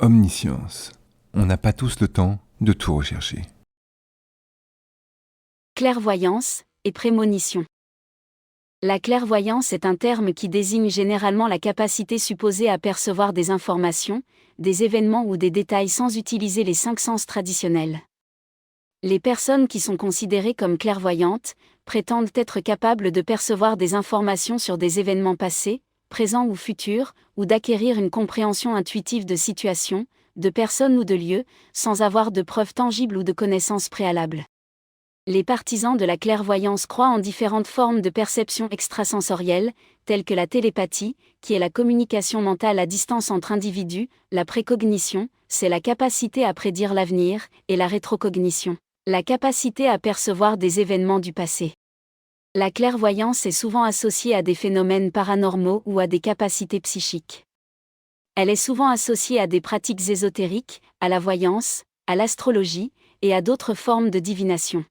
Omniscience. On n'a pas tous le temps de tout rechercher. Clairvoyance et prémonition. La clairvoyance est un terme qui désigne généralement la capacité supposée à percevoir des informations, des événements ou des détails sans utiliser les 5 sens traditionnels. Les personnes qui sont considérées comme clairvoyantes prétendent être capables de percevoir des informations sur des événements passés, présents ou futurs, ou d'acquérir une compréhension intuitive de situations, de personnes ou de lieux, sans avoir de preuves tangibles ou de connaissances préalables. Les partisans de la clairvoyance croient en différentes formes de perception extrasensorielle, telles que la télépathie, qui est la communication mentale à distance entre individus, la précognition, c'est la capacité à prédire l'avenir, et la rétrocognition, la capacité à percevoir des événements du passé. La clairvoyance est souvent associée à des phénomènes paranormaux ou à des capacités psychiques. Elle est souvent associée à des pratiques ésotériques, à la voyance, à l'astrologie, et à d'autres formes de divination.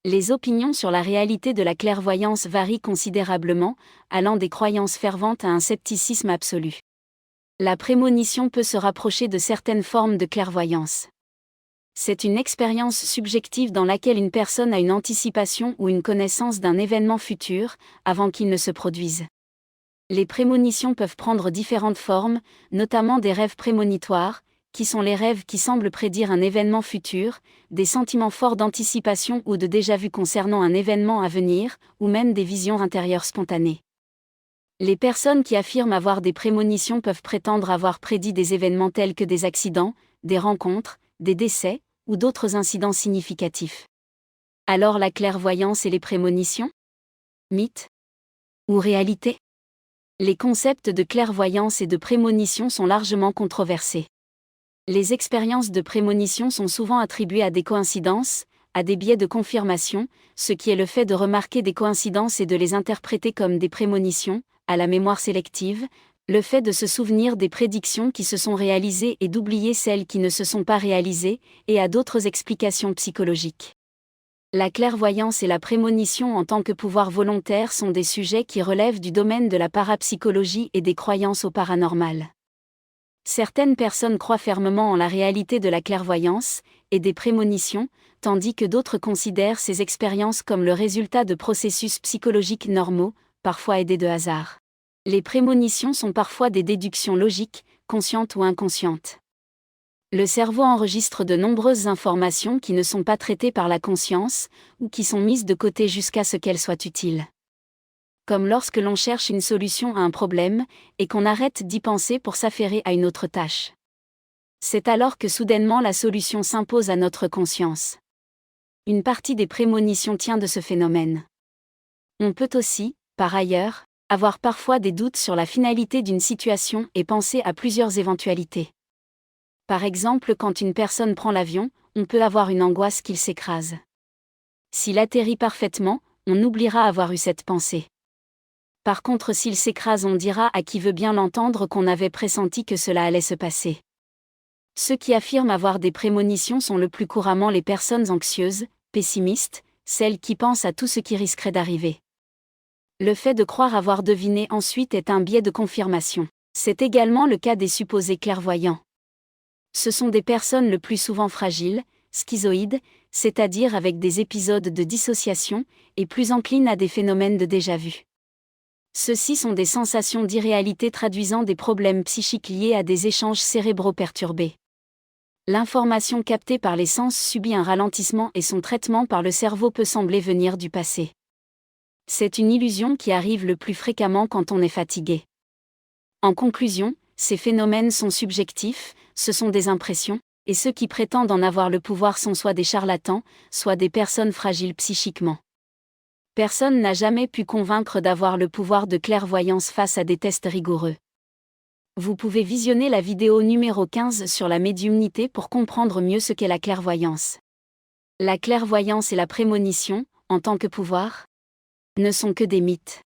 Les opinions sur la réalité de la clairvoyance varient considérablement, allant des croyances ferventes à un scepticisme absolu. La prémonition peut se rapprocher de certaines formes de clairvoyance. C'est une expérience subjective dans laquelle une personne a une anticipation ou une connaissance d'un événement futur, avant qu'il ne se produise. Les prémonitions peuvent prendre différentes formes, notamment des rêves prémonitoires, qui sont les rêves qui semblent prédire un événement futur, des sentiments forts d'anticipation ou de déjà-vu concernant un événement à venir, ou même des visions intérieures spontanées. Les personnes qui affirment avoir des prémonitions peuvent prétendre avoir prédit des événements tels que des accidents, des rencontres, des décès, ou d'autres incidents significatifs. Alors la clairvoyance et les prémonitions ? Mythe ou réalité ? Les concepts de clairvoyance et de prémonition sont largement controversés. Les expériences de prémonition sont souvent attribuées à des coïncidences, à des biais de confirmation, ce qui est le fait de remarquer des coïncidences et de les interpréter comme des prémonitions, à la mémoire sélective, le fait de se souvenir des prédictions qui se sont réalisées et d'oublier celles qui ne se sont pas réalisées, et à d'autres explications psychologiques. La clairvoyance et la prémonition en tant que pouvoir volontaire sont des sujets qui relèvent du domaine de la parapsychologie et des croyances au paranormal. Certaines personnes croient fermement en la réalité de la clairvoyance et des prémonitions, tandis que d'autres considèrent ces expériences comme le résultat de processus psychologiques normaux, parfois aidés de hasard. Les prémonitions sont parfois des déductions logiques, conscientes ou inconscientes. Le cerveau enregistre de nombreuses informations qui ne sont pas traitées par la conscience, ou qui sont mises de côté jusqu'à ce qu'elles soient utiles. Comme lorsque l'on cherche une solution à un problème, et qu'on arrête d'y penser pour s'affairer à une autre tâche. C'est alors que soudainement la solution s'impose à notre conscience. Une partie des prémonitions tient de ce phénomène. On peut aussi, par ailleurs, avoir parfois des doutes sur la finalité d'une situation et penser à plusieurs éventualités. Par exemple, quand une personne prend l'avion, on peut avoir une angoisse qu'il s'écrase. S'il atterrit parfaitement, on oubliera avoir eu cette pensée. Par contre, s'il s'écrase, on dira à qui veut bien l'entendre qu'on avait pressenti que cela allait se passer. Ceux qui affirment avoir des prémonitions sont le plus couramment les personnes anxieuses, pessimistes, celles qui pensent à tout ce qui risquerait d'arriver. Le fait de croire avoir deviné ensuite est un biais de confirmation. C'est également le cas des supposés clairvoyants. Ce sont des personnes le plus souvent fragiles, schizoïdes, c'est-à-dire avec des épisodes de dissociation, et plus enclines à des phénomènes de déjà-vu. Ceux-ci sont des sensations d'irréalité traduisant des problèmes psychiques liés à des échanges cérébraux perturbés. L'information captée par les sens subit un ralentissement et son traitement par le cerveau peut sembler venir du passé. C'est une illusion qui arrive le plus fréquemment quand on est fatigué. En conclusion, ces phénomènes sont subjectifs, ce sont des impressions, et ceux qui prétendent en avoir le pouvoir sont soit des charlatans, soit des personnes fragiles psychiquement. Personne n'a jamais pu convaincre d'avoir le pouvoir de clairvoyance face à des tests rigoureux. Vous pouvez visionner la vidéo numéro 15 sur la médiumnité pour comprendre mieux ce qu'est la clairvoyance. La clairvoyance et la prémonition, en tant que pouvoir, ne sont que des mythes.